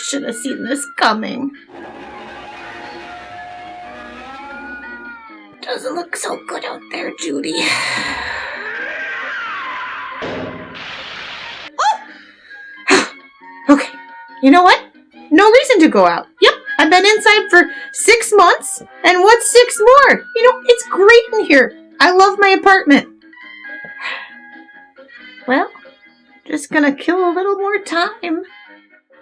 should have seen this coming. Doesn't look so good out there, Judy. Oh! Okay, you know what? No reason to go out. Yep, I've been inside for 6 months, and what's 6 more? It's great in here. I love my apartment. Well, just gonna kill a little more time.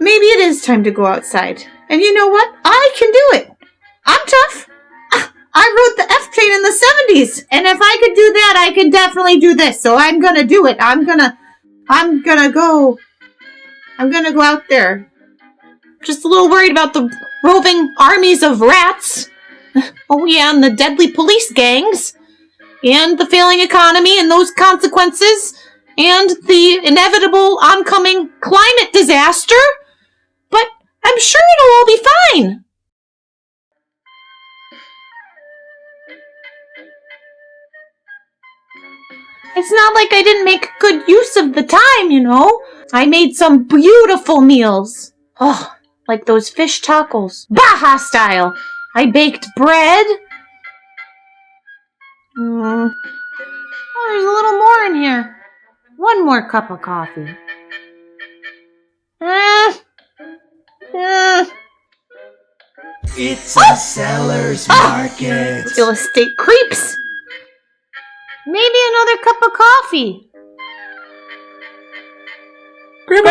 Maybe it is time to go outside. And you know what? I can do it. I'm tough. I wrote the F train in the 70s. And if I could do that, I can definitely do this. So I'm gonna do it. I'm gonna go out there. Just a little worried about the roving armies of rats. Oh yeah, and the deadly police gangs. And the failing economy and those consequences. And the inevitable oncoming climate disaster. But I'm sure it'll all be fine. It's not like I didn't make good use of the time, I made some beautiful meals. Oh, like those fish tacos. Baja style. I baked bread. Oh, there's a little more in here. One more cup of coffee. It's a seller's market. Real estate creeps. Maybe another cup of coffee. Grandma,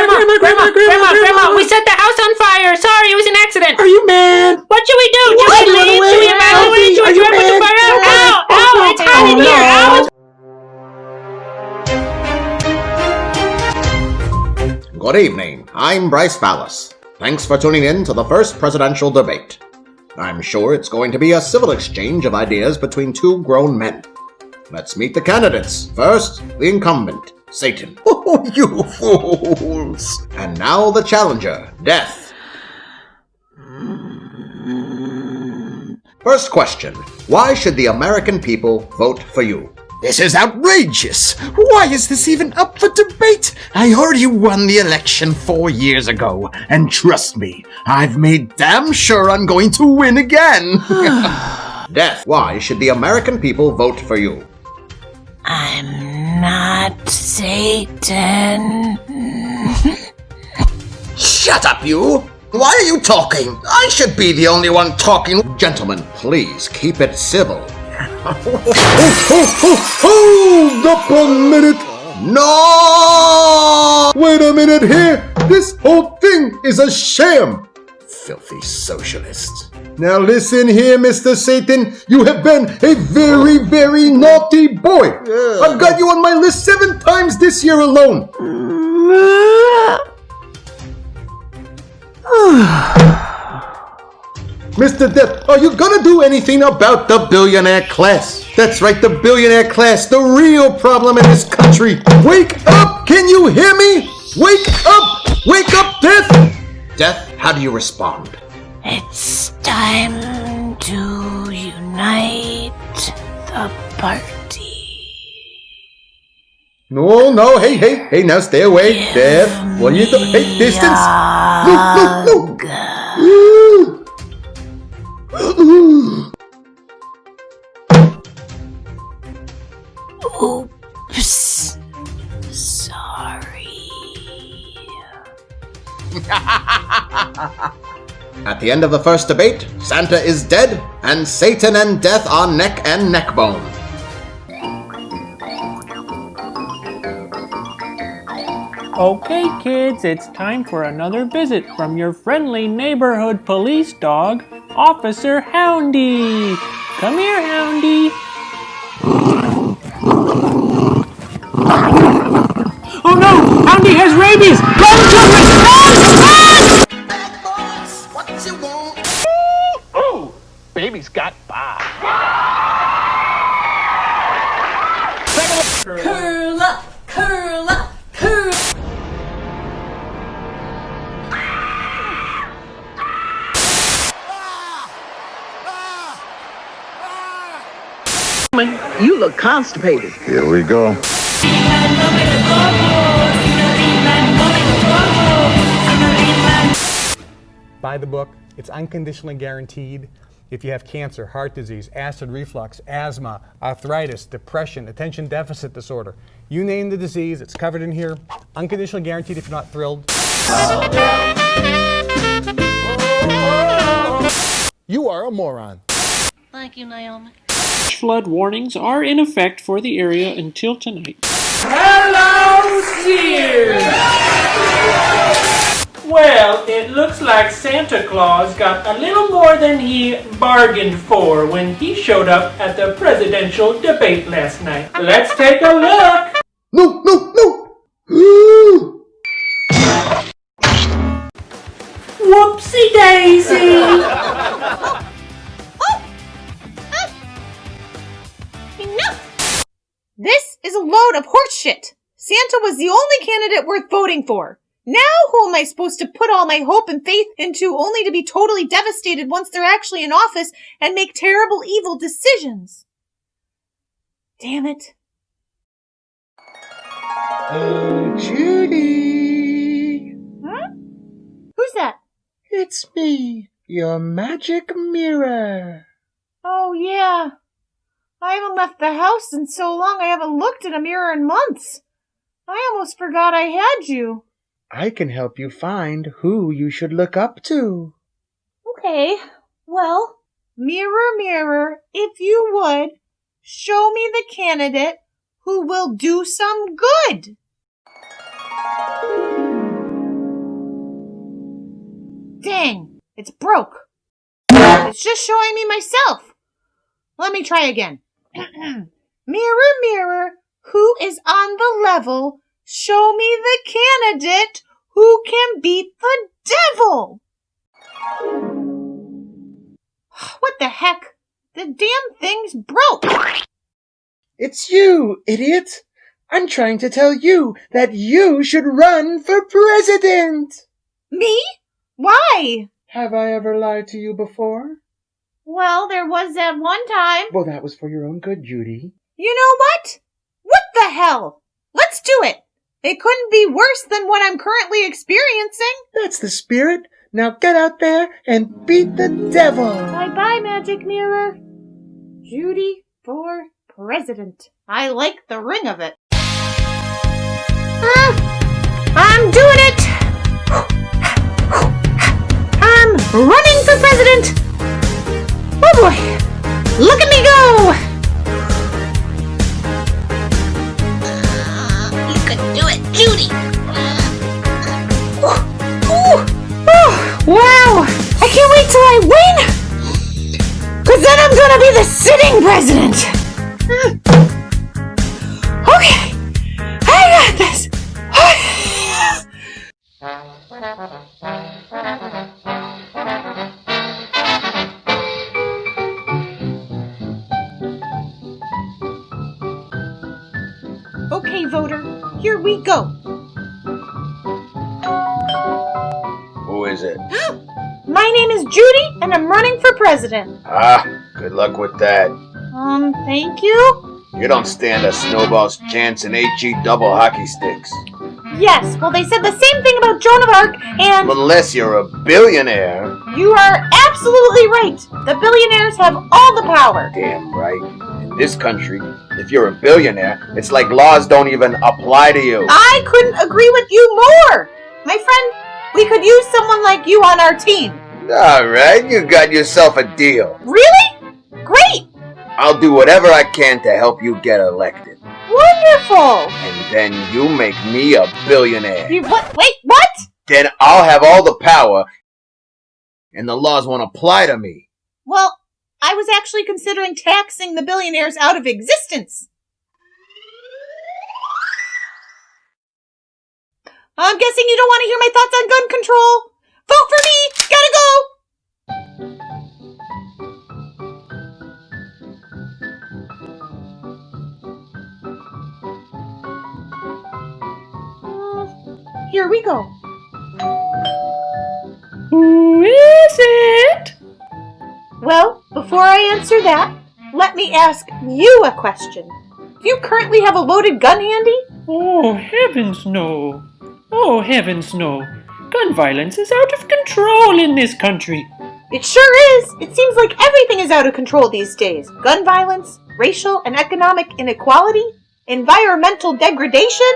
we set the house on fire. Sorry, it was an accident. Are you mad? What should we do? Should we leave? Should we evacuate? Should we try to put the fire out? Ow, it's hot in here. Ow, Good evening. I'm Bryce Fallis. Thanks for tuning in to the first presidential debate. I'm sure it's going to be a civil exchange of ideas between two grown men. Let's meet the candidates. First, the incumbent, Satan. Oh, you fools! And now the challenger, Death. First question. Why should the American people vote for you? This is outrageous! Why is this even up for debate? I already won the election 4 years ago, and trust me, I've made damn sure I'm going to win again! Death. Why should the American people vote for you? I'm not Satan. Shut up, you! Why are you talking? I should be the only one talking. Gentlemen, please keep it civil. Hold up a minute! No! Wait a minute here! This whole thing is a sham! Filthy socialists. Now listen here, Mr. Satan. You have been a very, very naughty boy. I've got you on my list 7 times this year alone. Mr. Death, are you gonna do anything about the billionaire class? That's right, the billionaire class, the real problem in this country. Wake up! Can you hear me? Wake up! Wake up, Death! Death, how do you respond? It's time to unite the party. No, hey, now stay away, Death. What are you doing? Hey, distance! No! Oops. Sorry. At the end of the first debate, Santa is dead, and Satan and Death are neck and neck bone. Okay, kids, it's time for another visit from your friendly neighborhood police dog, Officer Houndy. Come here, Houndy. Oh no! Houndy has rabies! Run, children! Run! Bad boys, what you want? Oh, baby's got Bob. Curl up, curl up, curl. You look constipated. Here we go. Buy the book. It's unconditionally guaranteed. If you have cancer, heart disease, acid reflux, asthma, arthritis, depression, attention deficit disorder, you name the disease, it's covered in here. Unconditionally guaranteed if you're not thrilled. You are a moron. Thank you, Naomi. Flood warnings are in effect for the area until tonight. Hello, Sears! Well, it looks like Santa Claus got a little more than he bargained for when he showed up at the presidential debate last night. Let's take a look! No, no, no! Whoopsie daisy! Enough! This is a load of horseshit. Santa was the only candidate worth voting for. Now who am I supposed to put all my hope and faith into only to be totally devastated once they're actually in office and make terrible, evil decisions? Damn it. Oh, Judy. Huh? Who's that? It's me, your magic mirror. Oh, yeah. I haven't left the house in so long I haven't looked in a mirror in months. I almost forgot I had you. I can help you find who you should look up to. Okay, well, mirror, mirror, if you would, show me the candidate who will do some good. Dang, it's broke. It's just showing me myself. Let me try again. Mirror, mirror, who is on the level? Show me the candidate who can beat the devil. What the heck? The damn thing's broke. It's you, idiot. I'm trying to tell you that you should run for president. Me? Why? Have I ever lied to you before? Well, there was that one time. Well, that was for your own good, Judy. You know what? What the hell? Let's do it. It couldn't be worse than what I'm currently experiencing. That's the spirit. Now get out there and beat the devil. Bye-bye, magic mirror. Judy for president. I like the ring of it. I'm doing it. I'm running for president. Oh boy. Look at me go. Judy! Wow! I can't wait till I win! 'Cause then I'm gonna be the sitting president! Okay! I got this! Okay, voter, here we go. Who is it? My name is Judy, and I'm running for president. Ah, good luck with that. Thank you? You don't stand a snowball's chance in HE double hockey sticks. Yes, well, they said the same thing about Joan of Arc, and... Unless you're a billionaire. You are absolutely right. The billionaires have all the power. Damn right. In this country, if you're a billionaire, it's like laws don't even apply to you. I couldn't agree with you more. My friend, we could use someone like you on our team. All right, you got yourself a deal. Really? Great. I'll do whatever I can to help you get elected. Wonderful. And then you make me a billionaire. What? Wait, what? Then I'll have all the power, and the laws won't apply to me. Well, I was actually considering taxing the billionaires out of existence. I'm guessing you don't want to hear my thoughts on gun control. Vote for me! Gotta go! Here we go. Who is it? Well, before I answer that, let me ask you a question. Do you currently have a loaded gun handy? Oh, heavens no. Oh, heavens no. gun violence is out of control in this country. It sure is. It seems like everything is out of control these days. Gun violence, racial and economic inequality, environmental degradation.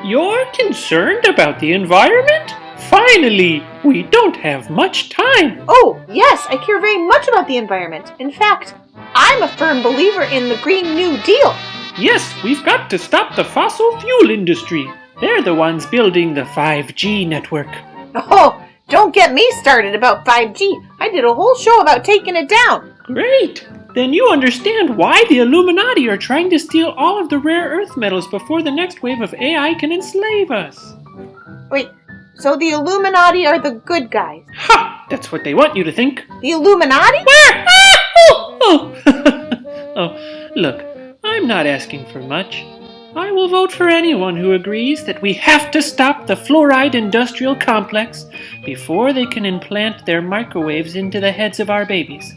You're concerned about the environment? Finally, we don't have much time. Oh, yes, I care very much about the environment. In fact, I'm a firm believer in the Green New Deal. Yes, we've got to stop the fossil fuel industry. They're the ones building the 5G network. Oh, don't get me started about 5G. I did a whole show about taking it down. Great! Then you understand why the Illuminati are trying to steal all of the rare earth metals before the next wave of AI can enslave us. Wait, so the Illuminati are the good guys? Ha! That's what they want you to think. The Illuminati? Where? Ah! Oh! Oh, look, I'm not asking for much. I will vote for anyone who agrees that we have to stop the fluoride industrial complex before they can implant their microwaves into the heads of our babies.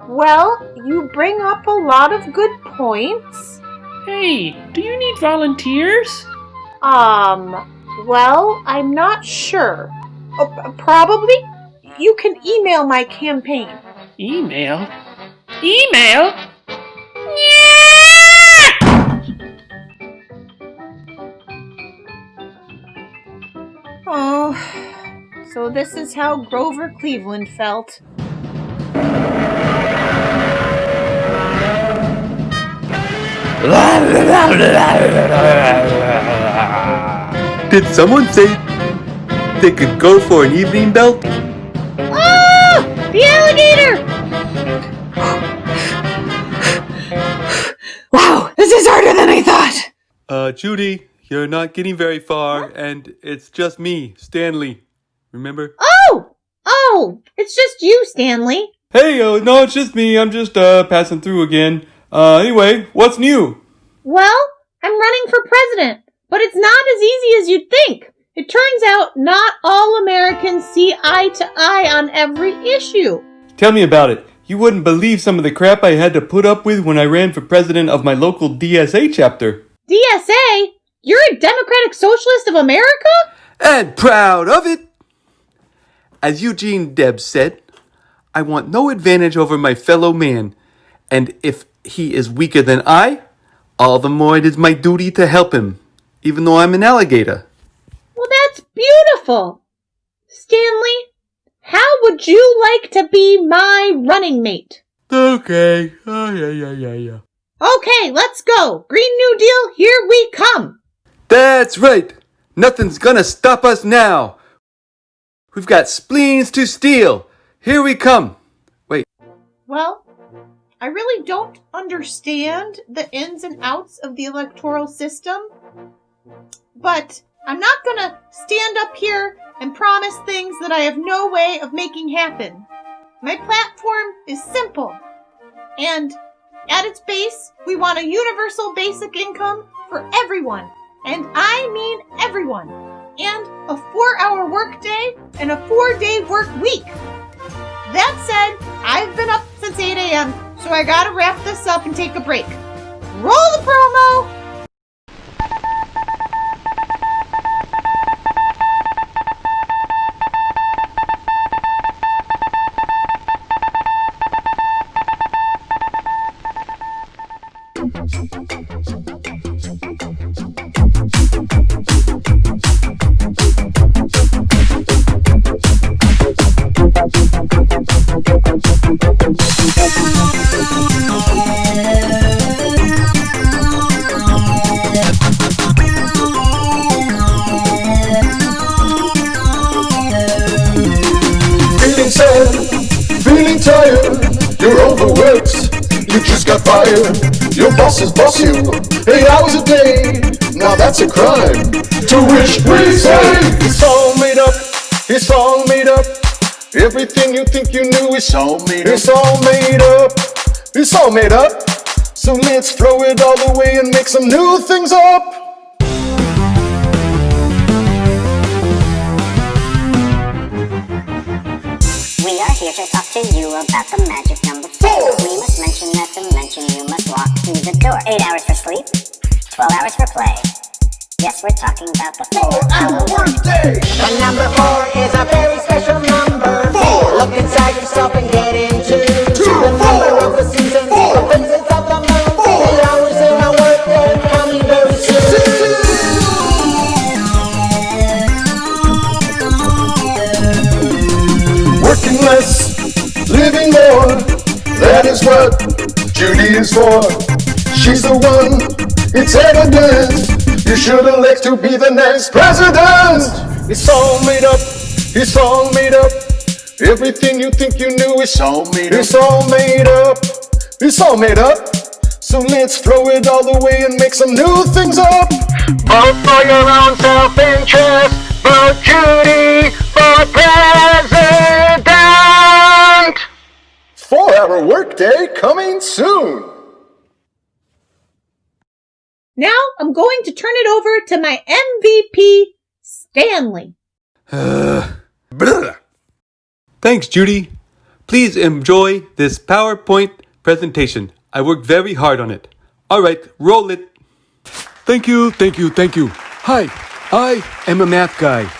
Well, you bring up a lot of good points. Hey, do you need volunteers? Well, I'm not sure. Probably. You can email my campaign. Email? Email? Oh, so this is how Grover Cleveland felt. Did someone say they could go for an evening belt? Ah! The alligator! Wow, this is harder than I thought. Judy, you're not getting very far, and it's just me, Stanley. Remember? Oh, it's just you, Stanley. Hey, no, it's just me. I'm just passing through again. Anyway, what's new? Well, I'm running for president, but it's not as easy as you'd think. It turns out not all Americans see eye to eye on every issue. Tell me about it. You wouldn't believe some of the crap I had to put up with when I ran for president of my local DSA chapter. DSA? You're a Democratic Socialist of America? And proud of it! As Eugene Debs said, I want no advantage over my fellow man, and if he is weaker than I, all the more it is my duty to help him, even though I'm an alligator. Well, that's beautiful. Stanley, how would you like to be my running mate? Okay. Oh, yeah. Okay, let's go. Green New Deal, here we come. That's right. Nothing's gonna stop us now. We've got spleens to steal. Here we come. Wait. Well, I really don't understand the ins and outs of the electoral system, but I'm not gonna stand up here and promise things that I have no way of making happen. My platform is simple, and at its base, we want a universal basic income for everyone, and I mean everyone, and a 4-hour workday and a 4-day work week. That said, I've been up since 8 a.m., so I gotta wrap this up and take a break. Roll the promo! Feeling sad, feeling tired, you're overworked, you just got fired, your bosses boss you 8 hours a day, now that's a crime, to which we say, it's all made up, it's all made up, everything you think you knew is all made up, it's all made up, it's all made up, so let's throw it all away and make some new things up. We are here to talk to you about the magic number 4. We must mention that dimension you must walk through the door. 8 hours for sleep, 12 hours for play. Yes, we're talking about the 4-hour workday. And number 4 is a very special number. 4. Look inside yourself and get into 2, the number 4. of the seasons, 4. the phases of the month, 4. the hours in a workday coming very soon. Working less, living more. That is what Judy is for. She's the one, it's evident. You should elect to be the next president. It's all made up, it's all made up. Everything you think you knew is all made up. It's all made up, it's all made up. So let's throw it all away and make some new things up. Vote for your own self-interest. Vote Judy for president. 4-hour workday coming soon. Now I'm going to turn it over to my MVP, Stanley. Thanks, Judy. Please enjoy this PowerPoint presentation. I worked very hard on it. All right, roll it. Thank you. Hi, I am a math guy.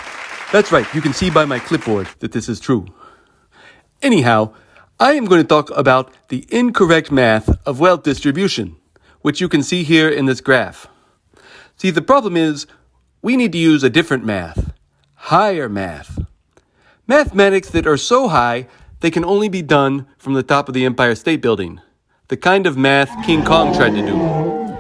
That's right, you can see by my clipboard that this is true. Anyhow, I am going to talk about the incorrect math of wealth distribution, which you can see here in this graph. See, the problem is we need to use a different math, higher math. Mathematics that are so high they can only be done from the top of the Empire State Building, the kind of math King Kong tried to do.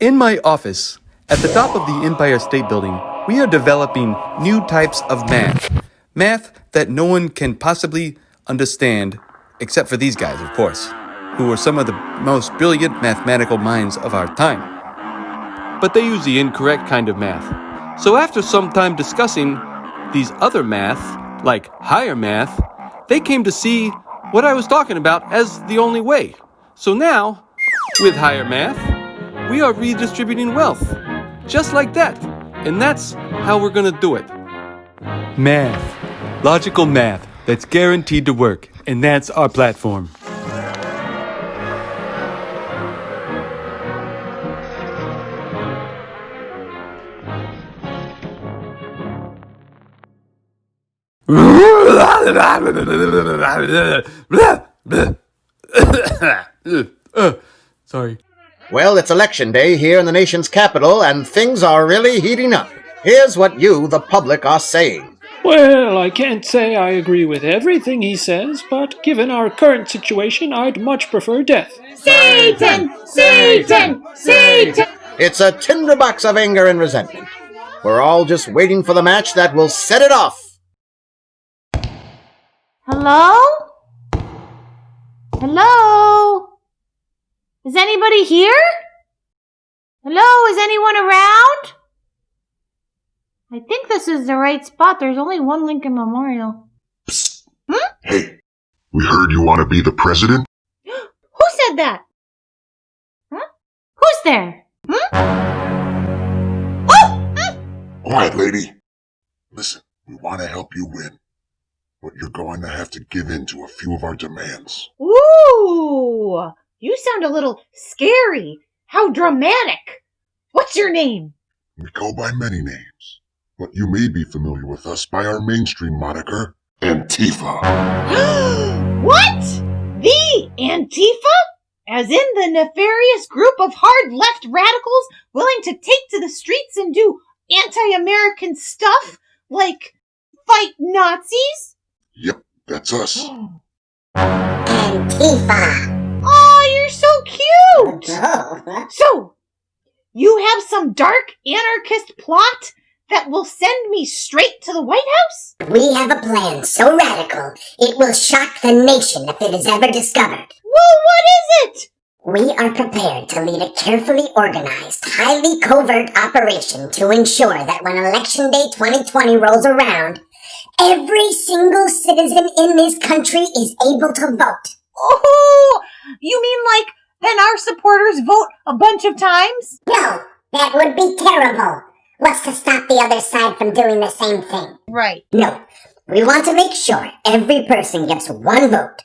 In my office, at the top of the Empire State Building, we are developing new types of math that no one can possibly understand, except for these guys, of course, who are some of the most brilliant mathematical minds of our time. But they use the incorrect kind of math. So after some time discussing these other math, like higher math, they came to see what I was talking about as the only way. So now, with higher math, we are redistributing wealth, just like that. And that's how we're gonna do it. Math. Logical math that's guaranteed to work. And that's our platform. Sorry. Well, it's election day here in the nation's capital, and things are really heating up. Here's what you, the public, are saying. Well, I can't say I agree with everything he says, but given our current situation, I'd much prefer death. Satan! Satan! Satan! It's a tinderbox of anger and resentment. We're all just waiting for the match that will set it off. Hello? Hello? Is anybody here? Hello? Is anyone around? I think this is the right spot. There's only one Lincoln Memorial. Psst. Hey, we heard you want to be the president? Who said that? Huh? Who's there? Quiet, lady. Listen, we want to help you win, but you're going to have to give in to a few of our demands. Ooh! You sound a little scary. How dramatic. What's your name? We go by many names, but you may be familiar with us by our mainstream moniker, Antifa. What? The Antifa? As in the nefarious group of hard left radicals willing to take to the streets and do anti-American stuff? Like fight Nazis? Yep, that's us. Antifa. Oh, you're so cute! So, you have some dark anarchist plot that will send me straight to the White House? We have a plan so radical, it will shock the nation if it is ever discovered. Well, what is it? We are prepared to lead a carefully organized, highly covert operation to ensure that when Election Day 2020 rolls around, every single citizen in this country is able to vote. Oh, you mean like then our supporters vote a bunch of times? No, that would be terrible. What's to stop the other side from doing the same thing? Right. No, we want to make sure every person gets one vote.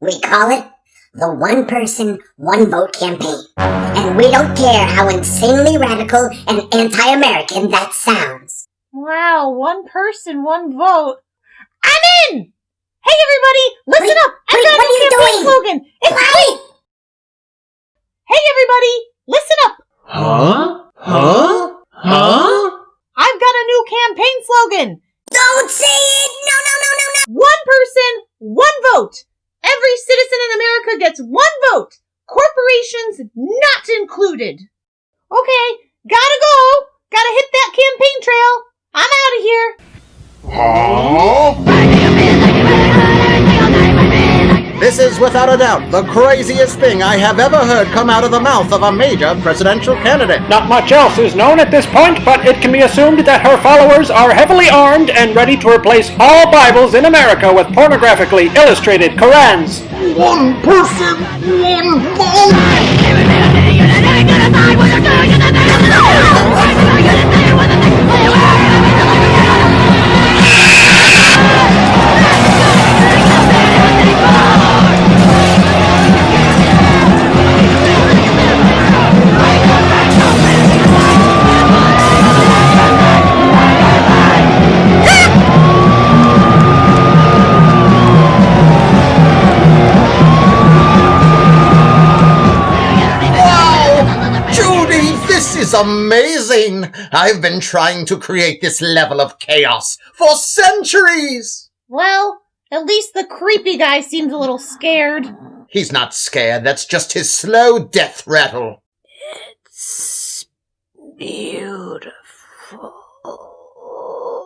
We call it the one person, one vote campaign. And we don't care how insanely radical and anti-American that sounds. Wow, one person, one vote. I'm in! Hey everybody, listen up! I've got a new campaign slogan! It's Quiet! Hey everybody, listen up! Huh? I've got a new campaign slogan! Don't say it! No! One person, one vote! Every citizen in America gets one vote! Corporations not included! Okay, gotta go! Gotta hit that campaign trail! I'm out of here! This is without a doubt the craziest thing I have ever heard come out of the mouth of a major presidential candidate. Not much else is known at this point, but it can be assumed that her followers are heavily armed and ready to replace all Bibles in America with pornographically illustrated Korans. One person, one vote! Amazing! I've been trying to create this level of chaos for centuries! Well, at least the creepy guy seems a little scared. He's not scared, that's just his slow death rattle. It's beautiful.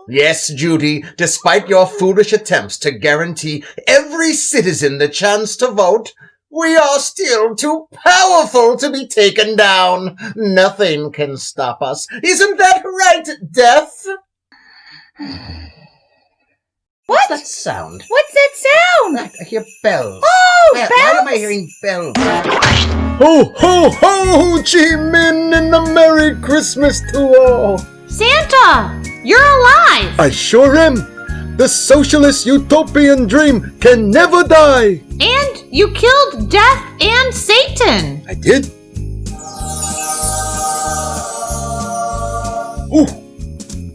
Yes, Judy, despite your foolish attempts to guarantee every citizen the chance to vote, we are still too powerful to be taken down. Nothing can stop us. Isn't that right, Death? What's that sound? What's that sound? I hear bells. Oh, Why bells! am I hearing bells? Ho, ho, ho, Chi Min, and a Merry Christmas to all. Santa, you're alive. I sure am. The socialist utopian dream can never die. And you killed Death and Satan. I did? Ooh.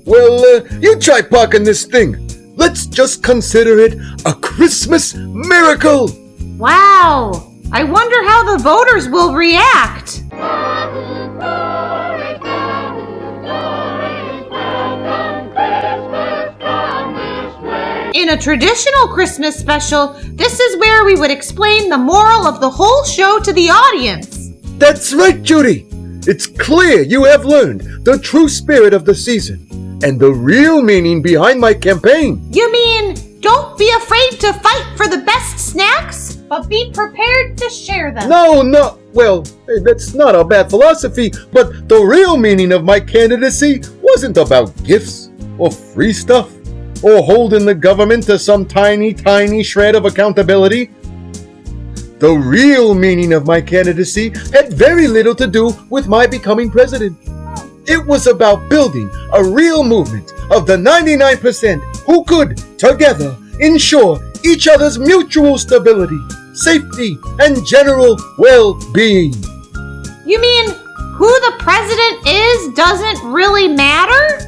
Well, you try parking this thing. Let's just consider it a Christmas miracle. Wow. I wonder how the voters will react. In a traditional Christmas special, this is where we would explain the moral of the whole show to the audience. That's right, Judy. It's clear you have learned the true spirit of the season and the real meaning behind my campaign. You mean, don't be afraid to fight for the best snacks, but be prepared to share them. No. Well, that's not a bad philosophy, but the real meaning of my candidacy wasn't about gifts or free stuff, or holding the government to some tiny shred of accountability. The real meaning of my candidacy had very little to do with my becoming president. It was about building a real movement of the 99% who could, together, ensure each other's mutual stability, safety, and general well-being. You mean, who the president is doesn't really matter?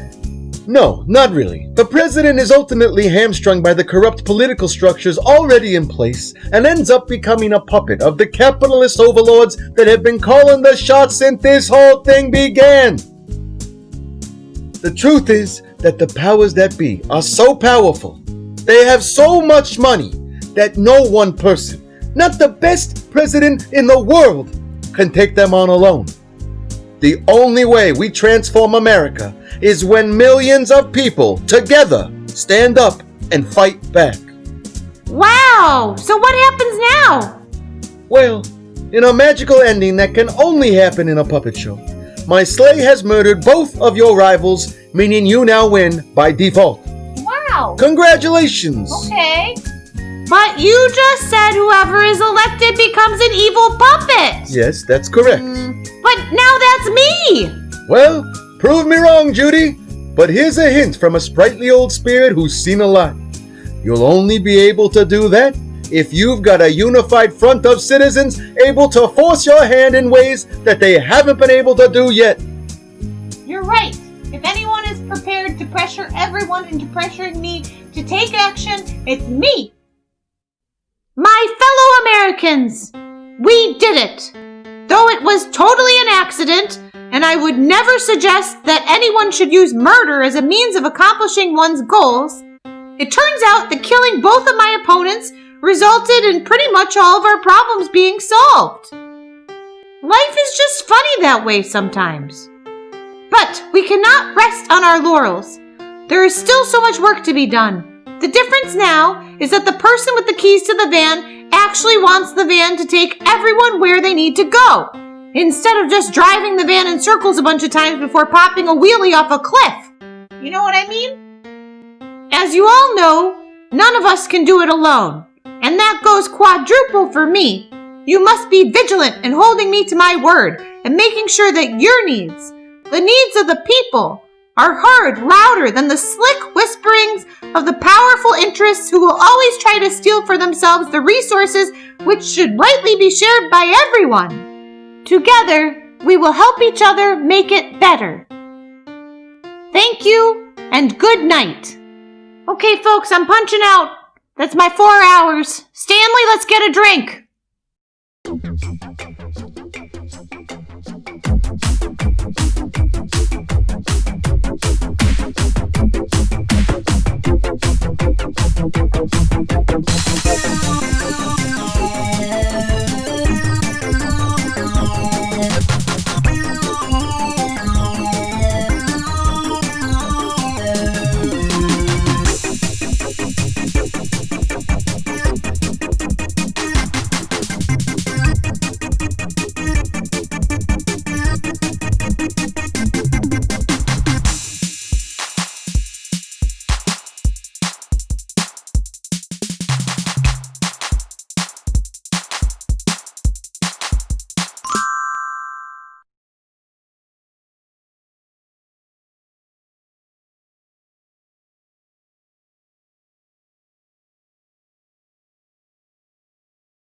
No, not really. The president is ultimately hamstrung by the corrupt political structures already in place and ends up becoming a puppet of the capitalist overlords that have been calling the shots since this whole thing began. The truth is that the powers that be are so powerful, they have so much money, that no one person, not the best president in the world, can take them on alone. The only way we transform America is when millions of people together stand up and fight back. Wow! So what happens now? Well, in a magical ending that can only happen in a puppet show, my sleigh has murdered both of your rivals, meaning you now win by default. Wow! Congratulations! Okay. But you just said whoever is elected becomes an evil puppet! Yes, that's correct. But now that's me! Well, prove me wrong, Judy. But here's a hint from a sprightly old spirit who's seen a lot. You'll only be able to do that if you've got a unified front of citizens able to force your hand in ways that they haven't been able to do yet. You're right. If anyone is prepared to pressure everyone into pressuring me to take action, it's me. My fellow Americans, we did it. Though it was totally an accident, and I would never suggest that anyone should use murder as a means of accomplishing one's goals, it turns out that killing both of my opponents resulted in pretty much all of our problems being solved. Life is just funny that way sometimes. But we cannot rest on our laurels. There is still so much work to be done. The difference now is that the person with the keys to the van actually wants the van to take everyone where they need to go, instead of just driving the van in circles a bunch of times before popping a wheelie off a cliff. You know what I mean? As you all know, none of us can do it alone, and that goes quadruple for me. You must be vigilant in holding me to my word and making sure that your needs, the needs of the people, are heard louder than the slick whisperings of the powerful interests who will always try to steal for themselves the resources which should rightly be shared by everyone. Together, we will help each other make it better. Thank you, and good night. Okay, folks, I'm punching out. That's my 4 hours. Stanley, let's get a drink.